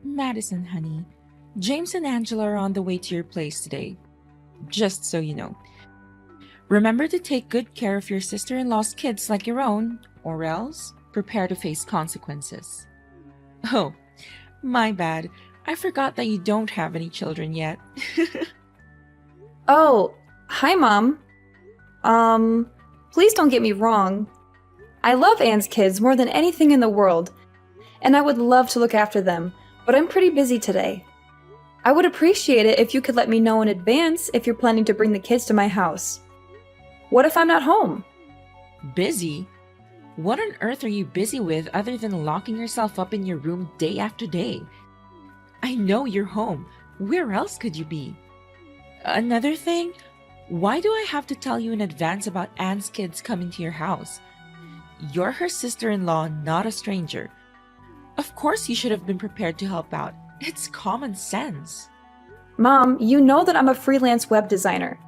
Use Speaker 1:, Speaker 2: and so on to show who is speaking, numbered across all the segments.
Speaker 1: Madison, honey, James and Angela are on the way to your place today. Just so you know. Remember to take good care of your sister in law's kids like your own, or else prepare to face consequences. Oh, my bad. I forgot that you don't have any children yet.
Speaker 2: Oh, hi, Mom. Please don't get me wrong. I love Anne's kids more than anything in the world, and I would love to look after them, but I'm pretty busy today. I would appreciate it if you could let me know in advance if you're planning to bring the kids to my house. What if I'm not home?
Speaker 1: Busy? What on earth are you busy with other than locking yourself up in your room day after day? I know you're home. Where else could you be? Another thing, why do I have to tell you in advance about Anne's kids coming to your house? You're her sister-in-law, not a stranger. Of course you should have been prepared to help out. It's common sense.
Speaker 2: Mom, you know that I'm a freelance web designer.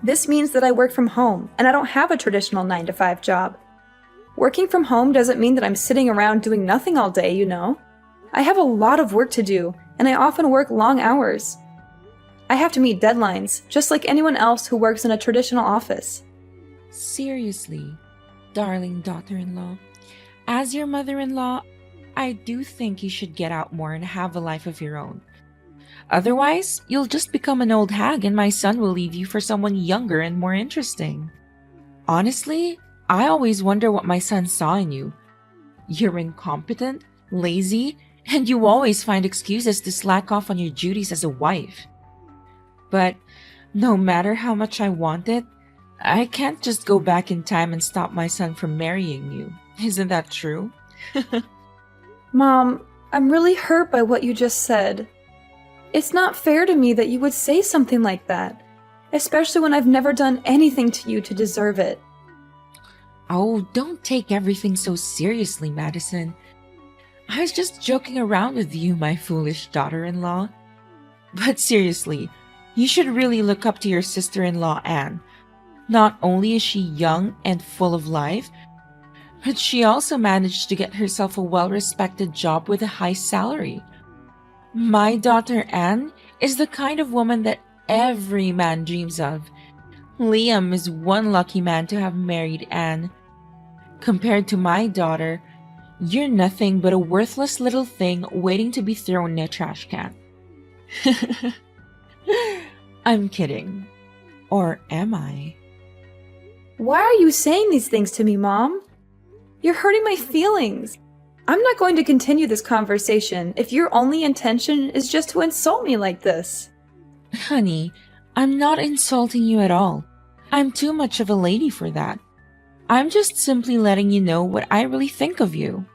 Speaker 2: This means that I work from home, and I don't have a traditional 9-to-5 job. Working from home doesn't mean that I'm sitting around doing nothing all day, you know. I have a lot of work to do, and I often work long hours. I have to meet deadlines, just like anyone else who works in a traditional office.
Speaker 1: Seriously, darling daughter-in-law, as your mother-in-law, I do think you should get out more and have a life of your own. Otherwise, you'll just become an old hag and my son will leave you for someone younger and more interesting. Honestly, I always wonder what my son saw in you. You're incompetent, lazy, and you always find excuses to slack off on your duties as a wife. But no matter how much I want it, I can't just go back in time and stop my son from marrying you. Isn't that true?
Speaker 2: Mom, I'm really hurt by what you just said. It's not fair to me that you would say something like that, especially when I've never done anything to you to deserve it.
Speaker 1: Oh, don't take everything so seriously, Madison. I was just joking around with you, my foolish daughter-in-law. But seriously, you should really look up to your sister-in-law, Anne. Not only is she young and full of life, but she also managed to get herself a well-respected job with a high salary. My daughter Anne is the kind of woman that every man dreams of. Liam is one lucky man to have married Anne. Compared to my daughter, you're nothing but a worthless little thing waiting to be thrown in a trash can. I'm kidding. Or am I?
Speaker 2: Why are you saying these things to me, Mom? You're hurting my feelings. I'm not going to continue this conversation if your only intention is just to insult me like this.
Speaker 1: Honey, I'm not insulting you at all. I'm too much of a lady for that. I'm just simply letting you know what I really think of you.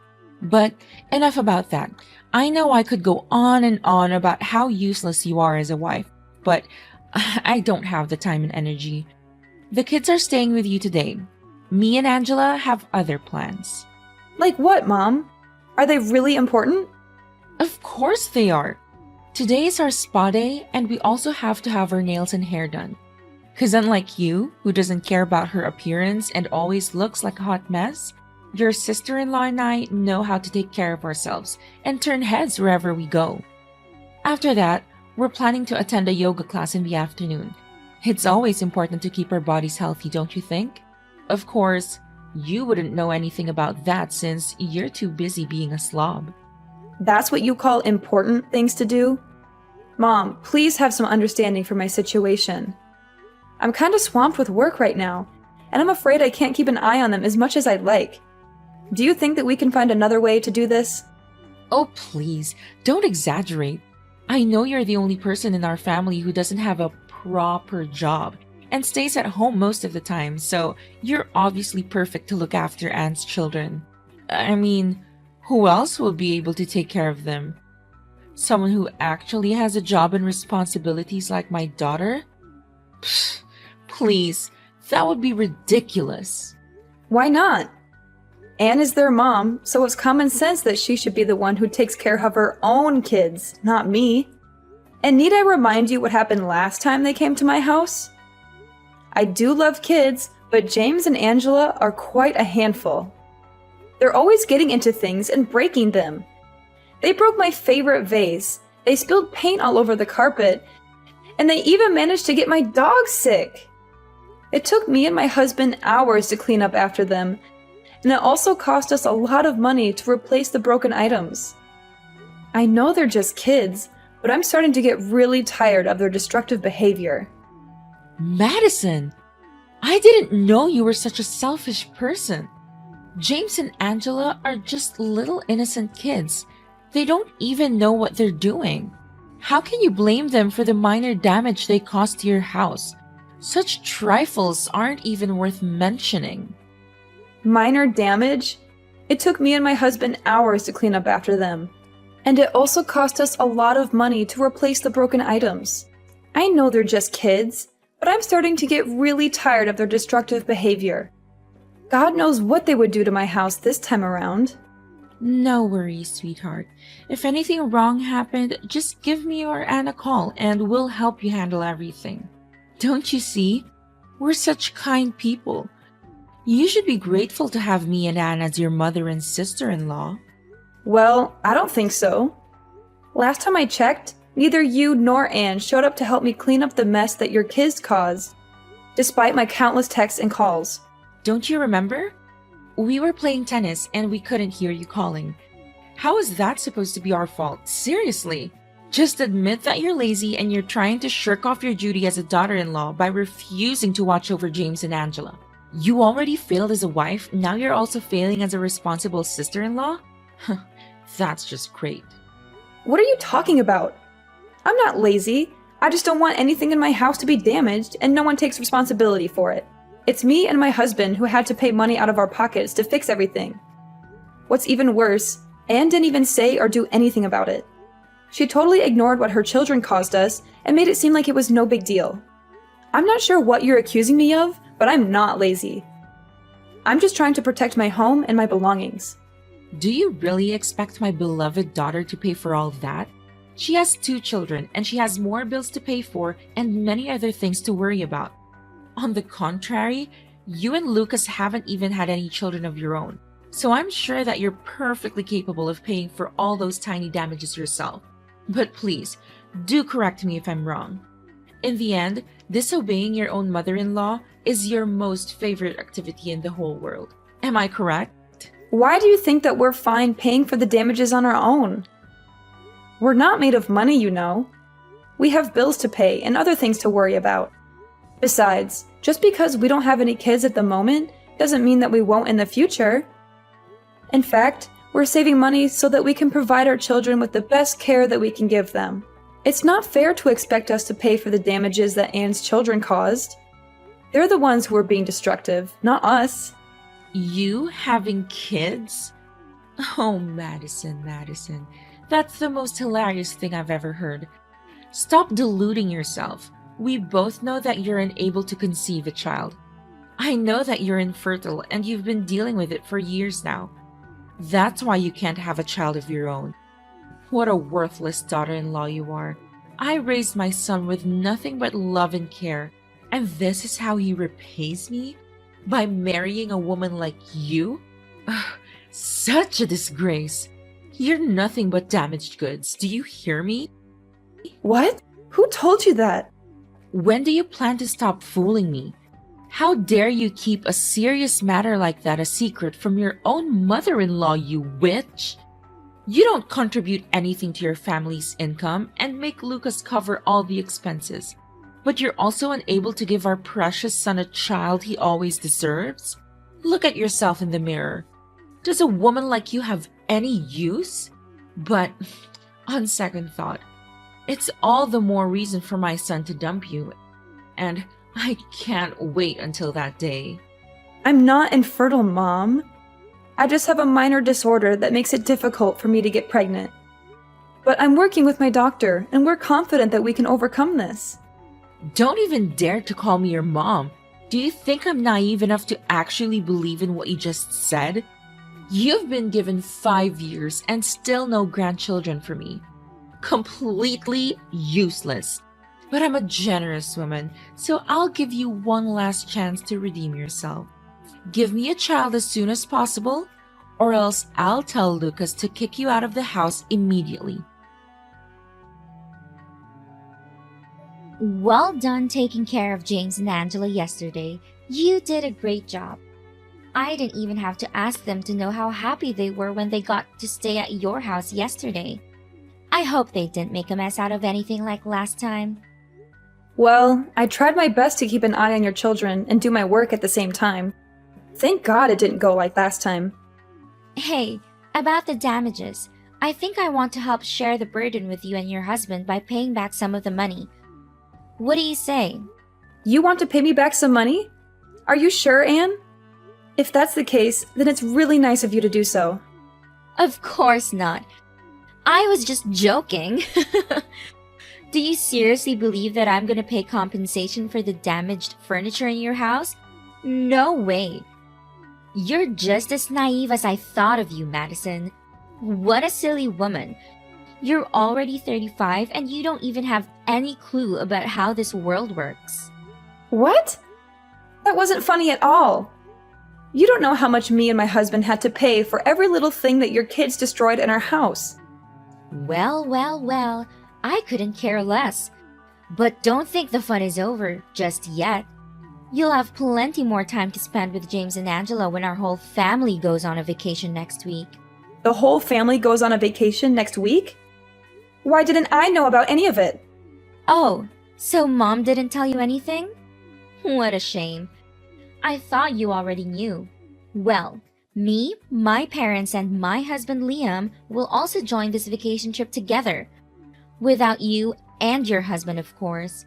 Speaker 1: But enough about that. I know I could go on and on about how useless you are as a wife, but I don't have the time and energy. The kids are staying with you today. Me and Angela have other plans.
Speaker 2: Like what, Mom? Are they really important?
Speaker 1: Of course they are. Today is our spa day and we also have to have our nails and hair done. Because unlike you, who doesn't care about her appearance and always looks like a hot mess, your sister-in-law and I know how to take care of ourselves and turn heads wherever we go. After that, we're planning to attend a yoga class in the afternoon. It's always important to keep our bodies healthy, don't you think? Of course, you wouldn't know anything about that since you're too busy being a slob.
Speaker 2: That's what you call important things to do? Mom, please have some understanding for my situation. I'm kind of swamped with work right now, and I'm afraid I can't keep an eye on them as much as I'd like. Do you think that we can find another way to do this?
Speaker 1: Oh, please, don't exaggerate. I know you're the only person in our family who doesn't have a proper job and stays at home most of the time, so you're obviously perfect to look after Anne's children. I mean, who else will be able to take care of them? Someone who actually has a job and responsibilities like my daughter? Pfft, please, that would be ridiculous.
Speaker 2: Why not? Anne is their mom, so it's common sense that she should be the one who takes care of her own kids, not me. And need I remind you what happened last time they came to my house? I do love kids, but James and Angela are quite a handful. They're always getting into things and breaking them. They broke my favorite vase. They spilled paint all over the carpet. And they even managed to get my dog sick. It took me and my husband hours to clean up after them, and it also cost us a lot of money to replace the broken items. I know they're just kids, but I'm starting to get really tired of their destructive behavior.
Speaker 1: Madison, I didn't know you were such a selfish person. James and Angela are just little innocent kids. They don't even know what they're doing. How can you blame them for the minor damage they caused to your house? Such trifles aren't even worth mentioning.
Speaker 2: Minor damage? It took me and my husband hours to clean up after them. And it also cost us a lot of money to replace the broken items. I know they're just kids, but I'm starting to get really tired of their destructive behavior. God knows what they would do to my house this time around.
Speaker 1: No worries, sweetheart. If anything wrong happened, just give me or Anne a call and we'll help you handle everything. Don't you see? We're such kind people. You should be grateful to have me and Anne as your mother and sister-in-law.
Speaker 2: Well, I don't think so. Last time I checked, neither you nor Anne showed up to help me clean up the mess that your kids caused, despite my countless texts and calls.
Speaker 1: Don't you remember? We were playing tennis and we couldn't hear you calling. How is that supposed to be our fault? Seriously. Just admit that you're lazy and you're trying to shirk off your duty as a daughter-in-law by refusing to watch over James and Angela. You already failed as a wife, now you're also failing as a responsible sister-in-law? That's just great.
Speaker 2: What are you talking about? I'm not lazy. I just don't want anything in my house to be damaged and no one takes responsibility for it. It's me and my husband who had to pay money out of our pockets to fix everything. What's even worse, Anne didn't even say or do anything about it. She totally ignored what her children caused us and made it seem like it was no big deal. I'm not sure what you're accusing me of, but I'm not lazy. I'm just trying to protect my home and my belongings.
Speaker 1: Do you really expect my beloved daughter to pay for all of that? She has 2 children and she has more bills to pay for and many other things to worry about. On the contrary, you and Lucas haven't even had any children of your own, so I'm sure that you're perfectly capable of paying for all those tiny damages yourself. But please, do correct me if I'm wrong. In the end, disobeying your own mother-in-law is your most favorite activity in the whole world. Am I correct?
Speaker 2: Why do you think that we're fine paying for the damages on our own? We're not made of money, you know. We have bills to pay and other things to worry about. Besides, just because we don't have any kids at the moment doesn't mean that we won't in the future. In fact, we're saving money so that we can provide our children with the best care that we can give them. It's not fair to expect us to pay for the damages that Anne's children caused. They're the ones who are being destructive, not us.
Speaker 1: You having kids? Oh, Madison, that's the most hilarious thing I've ever heard. Stop deluding yourself. We both know that you're unable to conceive a child. I know that you're infertile and you've been dealing with it for years now. That's why you can't have a child of your own. What a worthless daughter-in-law you are. I raised my son with nothing but love and care, and this is how he repays me? By marrying a woman like you? Ugh, such a disgrace. You're nothing but damaged goods. Do you hear me?
Speaker 2: What? Who told you that?
Speaker 1: When do you plan to stop fooling me? How dare you keep a serious matter like that a secret from your own mother-in-law, you witch? You don't contribute anything to your family's income and make Lucas cover all the expenses. But you're also unable to give our precious son a child he always deserves? Look at yourself in the mirror. Does a woman like you have any use? But, on second thought, it's all the more reason for my son to dump you. And I can't wait until that day.
Speaker 2: I'm not infertile, Mom. I just have a minor disorder that makes it difficult for me to get pregnant. But I'm working with my doctor, and we're confident that we can overcome this.
Speaker 1: Don't even dare to call me your mom. Do you think I'm naive enough to actually believe in what you just said? You've been given 5 years and still no grandchildren for me. Completely useless. But I'm a generous woman, so I'll give you one last chance to redeem yourself. Give me a child as soon as possible, or else I'll tell Lucas to kick you out of the house immediately.
Speaker 3: Well done taking care of James and Angela yesterday. You did a great job. I didn't even have to ask them to know how happy they were when they got to stay at your house yesterday. I hope they didn't make a mess out of anything like last time.
Speaker 2: Well, I tried my best to keep an eye on your children and do my work at the same time. Thank God it didn't go like last time.
Speaker 3: Hey, about the damages, I think I want to help share the burden with you and your husband by paying back some of the money. What do you say?
Speaker 2: You want to pay me back some money? Are you sure, Anne? If that's the case, then it's really nice of you to do so.
Speaker 3: Of course not. I was just joking. Do you seriously believe that I'm gonna pay compensation for the damaged furniture in your house? No way. You're just as naive as I thought of you, Madison. What a silly woman. You're already 35 and you don't even have any clue about how this world works.
Speaker 2: What? That wasn't funny at all. You don't know how much me and my husband had to pay for every little thing that your kids destroyed in our house.
Speaker 3: Well, I couldn't care less. But don't think the fun is over just yet. You'll have plenty more time to spend with James and Angela when our whole family goes on a vacation next week.
Speaker 2: The whole family goes on a vacation next week? Why didn't I know about any of it?
Speaker 3: Oh, so Mom didn't tell you anything? What a shame. I thought you already knew. Well, me, my parents, and my husband Liam will also join this vacation trip together. Without you and your husband, of course.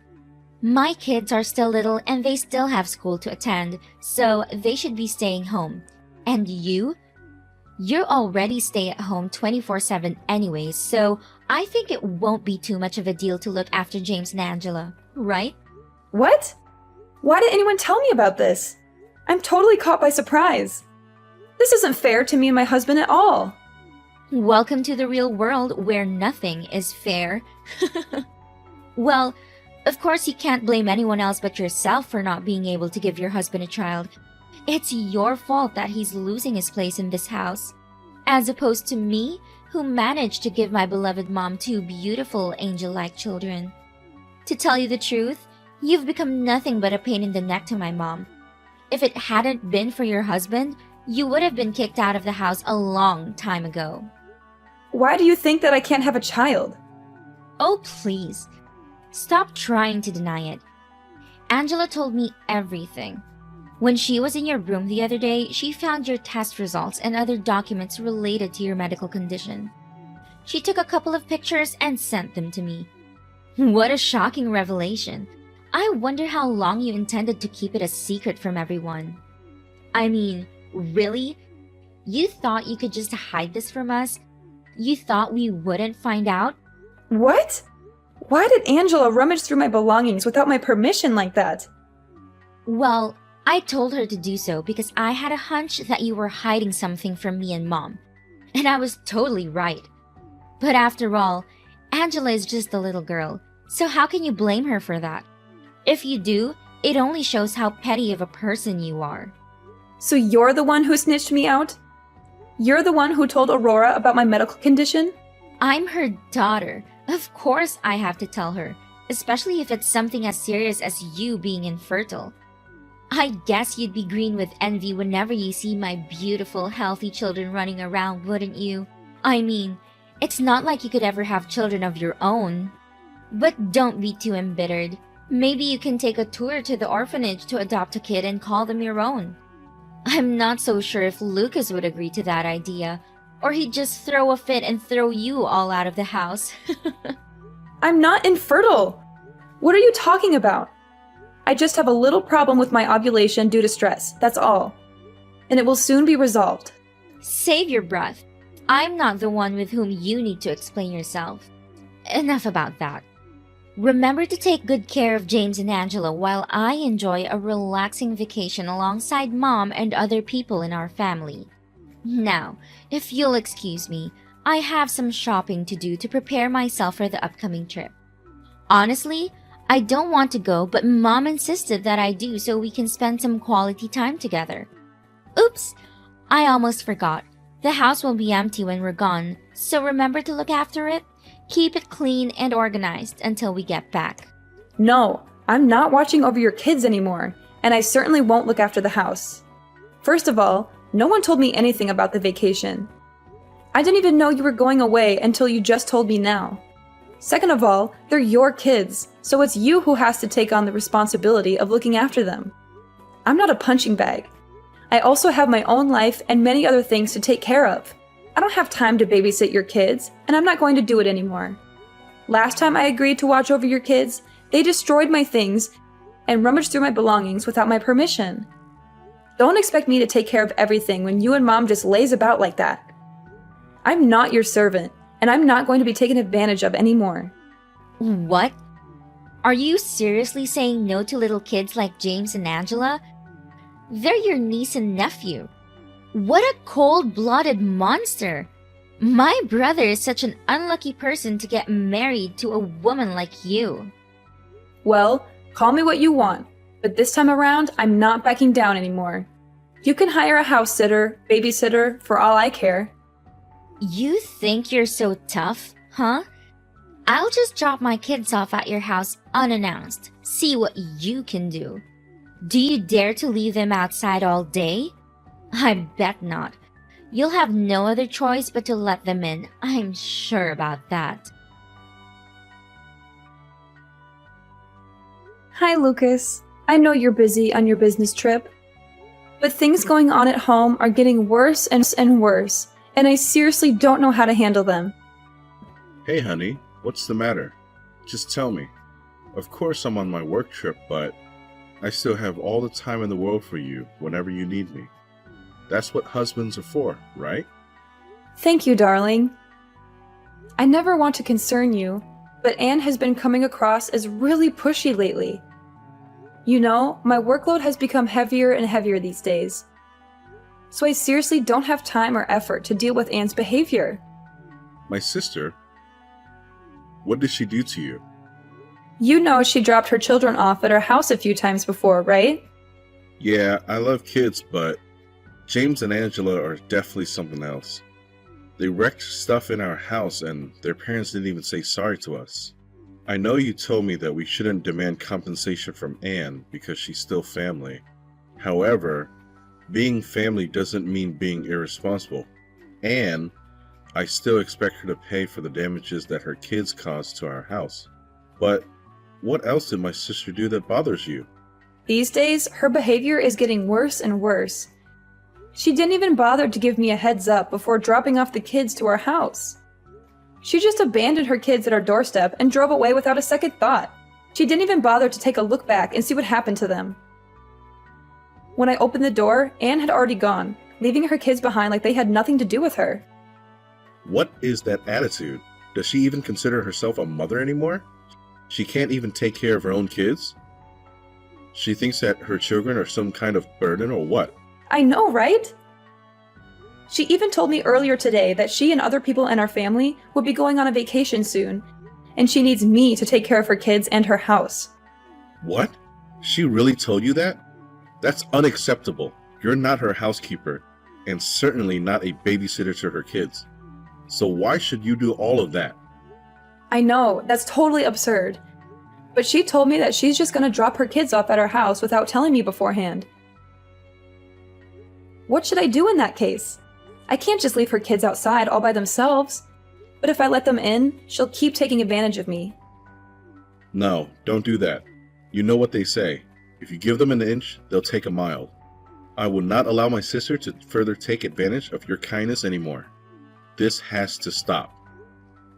Speaker 3: My kids are still little and they still have school to attend, so they should be staying home. And you? You're already stay at home 24/7 anyways, so I think it won't be too much of a deal to look after James and Angela, right?
Speaker 2: What? Why didn't anyone tell me about this? I'm totally caught by surprise. This isn't fair to me and my husband at all.
Speaker 3: Welcome to the real world where nothing is fair. Well, of course you can't blame anyone else but yourself for not being able to give your husband a child. It's your fault that he's losing his place in this house, as opposed to me, who managed to give my beloved mom 2 beautiful angel-like children. To tell you the truth, you've become nothing but a pain in the neck to my mom. If it hadn't been for your husband, you would have been kicked out of the house a long time ago.
Speaker 2: Why do you think that I can't have a child?
Speaker 3: Oh, please. Stop trying to deny it. Angela told me everything. When she was in your room the other day, she found your test results and other documents related to your medical condition. She took a couple of pictures and sent them to me. What a shocking revelation. I wonder how long you intended to keep it a secret from everyone. I mean, really? You thought you could just hide this from us? You thought we wouldn't find out?
Speaker 2: What? Why did Angela rummage through my belongings without my permission like that?
Speaker 3: Well, I told her to do so because I had a hunch that you were hiding something from me and Mom. And I was totally right. But after all, Angela is just a little girl, so how can you blame her for that? If you do, it only shows how petty of a person you are.
Speaker 2: So you're the one who snitched me out? You're the one who told Aurora about my medical condition?
Speaker 3: I'm her daughter. Of course I have to tell her, especially if it's something as serious as you being infertile. I guess you'd be green with envy whenever you see my beautiful, healthy children running around, wouldn't you? I mean, it's not like you could ever have children of your own. But don't be too embittered. Maybe you can take a tour to the orphanage to adopt a kid and call them your own. I'm not so sure if Lucas would agree to that idea, or he'd just throw a fit and throw you all out of the house.
Speaker 2: I'm not infertile. What are you talking about? I just have a little problem with my ovulation due to stress, that's all. And it will soon be resolved.
Speaker 3: Save your breath. I'm not the one with whom you need to explain yourself. Enough about that. Remember to take good care of James and Angela while I enjoy a relaxing vacation alongside Mom and other people in our family. Now, if you'll excuse me, I have some shopping to do to prepare myself for the upcoming trip. Honestly, I don't want to go, but Mom insisted that I do so we can spend some quality time together. Oops! I almost forgot. The house will be empty when we're gone, so remember to look after it. Keep it clean and organized until we get back.
Speaker 2: No, I'm not watching over your kids anymore, and I certainly won't look after the house. First of all, no one told me anything about the vacation. I didn't even know you were going away until you just told me now. Second of all, they're your kids, so it's you who has to take on the responsibility of looking after them. I'm not a punching bag. I also have my own life and many other things to take care of. I don't have time to babysit your kids, and I'm not going to do it anymore. Last time I agreed to watch over your kids, they destroyed my things and rummaged through my belongings without my permission. Don't expect me to take care of everything when you and Mom just lays about like that. I'm not your servant, and I'm not going to be taken advantage of anymore.
Speaker 3: What? Are you seriously saying no to little kids like James and Angela? They're your niece and nephew. What a cold-blooded monster! My brother is such an unlucky person to get married to a woman like you.
Speaker 2: Well, call me what you want, but this time around, I'm not backing down anymore. You can hire a house sitter, babysitter, for all I care.
Speaker 3: You think you're so tough, huh? I'll just drop my kids off at your house unannounced. See what you can do. Do you dare to leave them outside all day? I bet not. You'll have no other choice but to let them in. I'm sure about that.
Speaker 2: Hi, Lucas. I know you're busy on your business trip, but things going on at home are getting worse and worse, and I seriously don't know how to handle them.
Speaker 4: Hey, honey, what's the matter? Just tell me. Of course I'm on my work trip, but I still have all the time in the world for you whenever you need me. That's what husbands are for, right?
Speaker 2: Thank you, darling. I never want to concern you, but Anne has been coming across as really pushy lately. You know, my workload has become heavier and heavier these days. So I seriously don't have time or effort to deal with Anne's behavior.
Speaker 4: My sister? What did she do to you?
Speaker 2: You know she dropped her children off at our house a few times before, right?
Speaker 4: Yeah, I love kids, but James and Angela are definitely something else. They wrecked stuff in our house and their parents didn't even say sorry to us. I know you told me that we shouldn't demand compensation from Anne because she's still family. However, being family doesn't mean being irresponsible. And I still expect her to pay for the damages that her kids caused to our house. But what else did my sister do that bothers you?
Speaker 2: These days, her behavior is getting worse and worse. She didn't even bother to give me a heads up before dropping off the kids to our house. She just abandoned her kids at our doorstep and drove away without a second thought. She didn't even bother to take a look back and see what happened to them. When I opened the door, Anne had already gone, leaving her kids behind like they had nothing to do with her.
Speaker 4: What is that attitude? Does she even consider herself a mother anymore? She can't even take care of her own kids? She thinks that her children are some kind of burden or what?
Speaker 2: I know, right? She even told me earlier today that she and other people in our family would be going on a vacation soon, and she needs me to take care of her kids and her house.
Speaker 4: What? She really told you that? That's unacceptable. You're not her housekeeper, and certainly not a babysitter to her kids. So why should you do all of that?
Speaker 2: I know, that's totally absurd. But she told me that she's just gonna drop her kids off at our house without telling me beforehand. What should I do in that case? I can't just leave her kids outside all by themselves. But if I let them in, she'll keep taking advantage of me.
Speaker 4: No, don't do that. You know what they say. If you give them an inch, they'll take a mile. I will not allow my sister to further take advantage of your kindness anymore. This has to stop.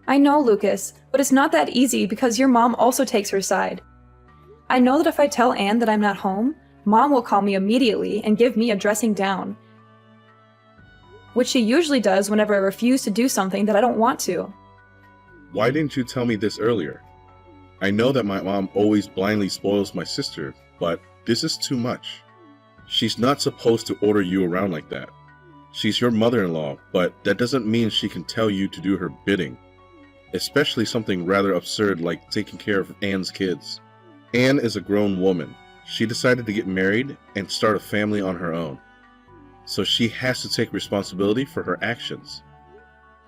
Speaker 2: I know, Lucas, but it's not that easy because your mom also takes her side. I know that if I tell Anne that I'm not home, Mom will call me immediately and give me a dressing down, which she usually does whenever I refuse to do something that I don't want to.
Speaker 4: Why didn't you tell me this earlier? I know that my mom always blindly spoils my sister, but this is too much. She's not supposed to order you around like that. She's your mother-in-law, but that doesn't mean she can tell you to do her bidding. Especially something rather absurd like taking care of Anne's kids. Anne is a grown woman. She decided to get married and start a family on her own. So she has to take responsibility for her actions.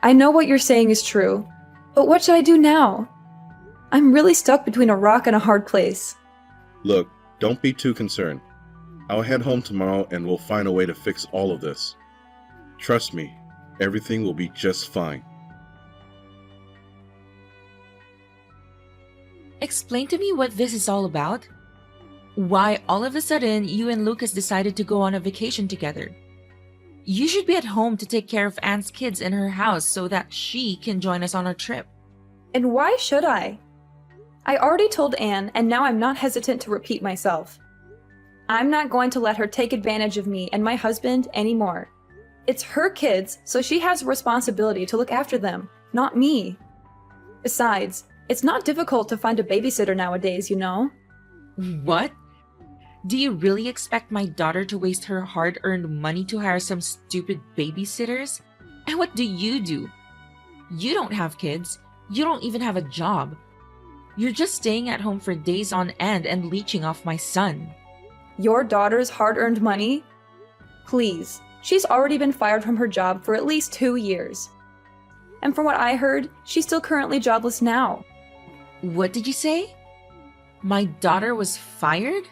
Speaker 2: I know what you're saying is true, but what should I do now? I'm really stuck between a rock and a hard place.
Speaker 4: Look, don't be too concerned. I'll head home tomorrow and we'll find a way to fix all of this. Trust me, everything will be just fine.
Speaker 1: Explain to me what this is all about. Why all of a sudden you and Lucas decided to go on a vacation together. You should be at home to take care of Anne's kids in her house so that she can join us on our trip.
Speaker 2: And why should I? I already told Anne, and now I'm not hesitant to repeat myself. I'm not going to let her take advantage of me and my husband anymore. It's her kids, so she has a responsibility to look after them, not me. Besides, it's not difficult to find a babysitter nowadays, you know?
Speaker 1: What? Do you really expect my daughter to waste her hard-earned money to hire some stupid babysitters? And what do? You don't have kids. You don't even have a job. You're just staying at home for days on end and leeching off my son.
Speaker 2: Your daughter's hard-earned money? Please, she's already been fired from her job for at least 2 years. And from what I heard, she's still currently jobless now.
Speaker 1: What did you say? My daughter was fired?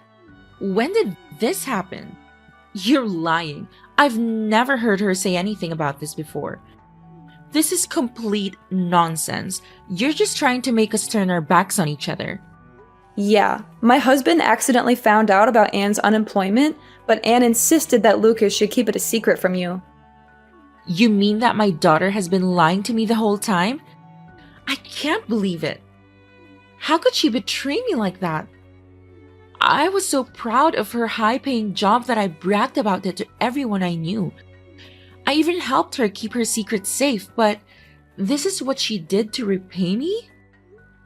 Speaker 1: When did this happen? You're lying. I've never heard her say anything about this before. This is complete nonsense. You're just trying to make us turn our backs on each other.
Speaker 2: Yeah, my husband accidentally found out about Anne's unemployment, but Anne insisted that Lucas should keep it a secret from you.
Speaker 1: You mean that my daughter has been lying to me the whole time? I can't believe it. How could she betray me like that? I was so proud of her high-paying job that I bragged about it to everyone I knew. I even helped her keep her secret safe, but this is what she did to repay me?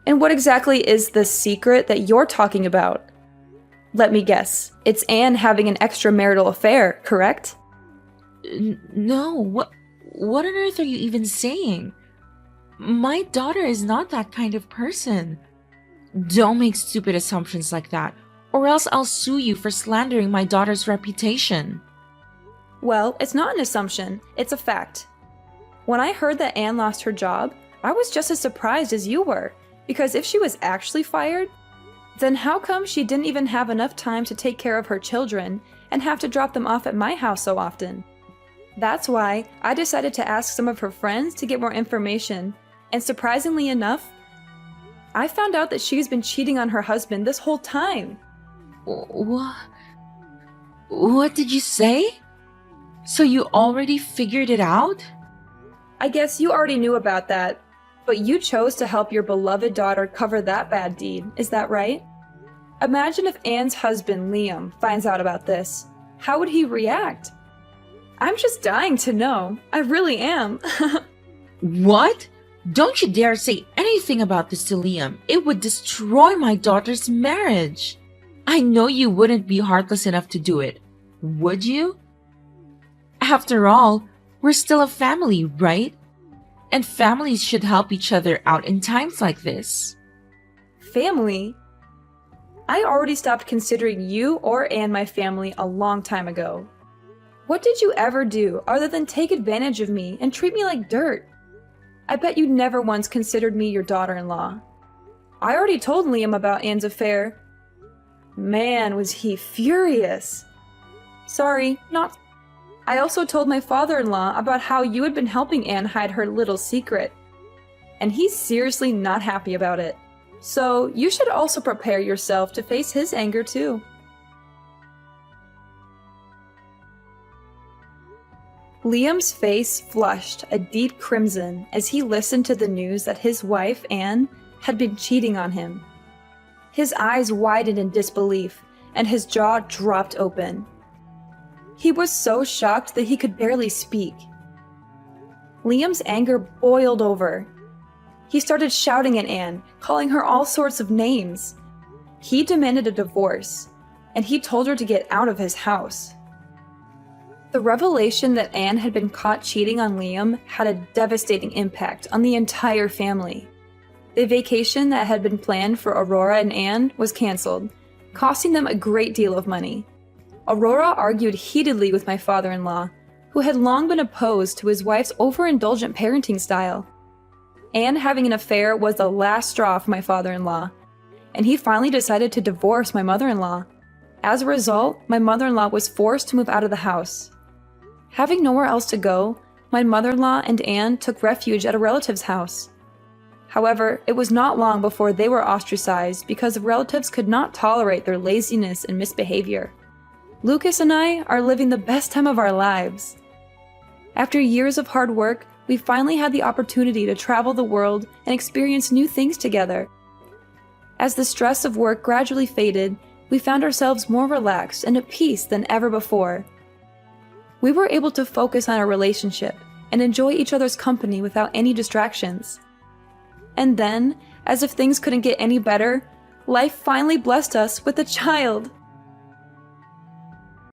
Speaker 2: And what exactly is the secret that you're talking about? Let me guess. It's Anne having an extramarital affair, correct?
Speaker 1: No, what on earth are you even saying? My daughter is not that kind of person. Don't make stupid assumptions like that, or else I'll sue you for slandering my daughter's reputation.
Speaker 2: Well, it's not an assumption, it's a fact. When I heard that Anne lost her job, I was just as surprised as you were, because if she was actually fired, then how come she didn't even have enough time to take care of her children and have to drop them off at my house so often? That's why I decided to ask some of her friends to get more information, and surprisingly enough, I found out that she's been cheating on her husband this whole time.
Speaker 1: What did you say? So you already figured it out?
Speaker 2: I guess you already knew about that, but you chose to help your beloved daughter cover that bad deed, is that right? Imagine if Anne's husband, Liam, finds out about this. How would he react? I'm just dying to know. I really am.
Speaker 1: What? Don't you dare say anything about this to Liam. It would destroy my daughter's marriage. I know you wouldn't be heartless enough to do it, would you? After all, we're still a family, right? And families should help each other out in times like this.
Speaker 2: Family? I already stopped considering you or Anne my family a long time ago. What did you ever do other than take advantage of me and treat me like dirt? I bet you never once considered me your daughter-in-law. I already told Liam about Anne's affair. Man, was he furious. Sorry, not. I also told my father-in-law about how you had been helping Anne hide her little secret. And he's seriously not happy about it. So you should also prepare yourself to face his anger too. Liam's face flushed a deep crimson as he listened to the news that his wife, Anne, had been cheating on him. His eyes widened in disbelief, and his jaw dropped open. He was so shocked that he could barely speak. Liam's anger boiled over. He started shouting at Anne, calling her all sorts of names. He demanded a divorce, and he told her to get out of his house. The revelation that Anne had been caught cheating on Liam had a devastating impact on the entire family. The vacation that had been planned for Aurora and Anne was canceled, costing them a great deal of money. Aurora argued heatedly with my father-in-law, who had long been opposed to his wife's overindulgent parenting style. Anne having an affair was the last straw for my father-in-law, and he finally decided to divorce my mother-in-law. As a result, my mother-in-law was forced to move out of the house. Having nowhere else to go, my mother-in-law and Anne took refuge at a relative's house. However, it was not long before they were ostracized because the relatives could not tolerate their laziness and misbehavior. Lucas and I are living the best time of our lives. After years of hard work, we finally had the opportunity to travel the world and experience new things together. As the stress of work gradually faded, we found ourselves more relaxed and at peace than ever before. We were able to focus on our relationship and enjoy each other's company without any distractions. And then, as if things couldn't get any better, life finally blessed us with a child.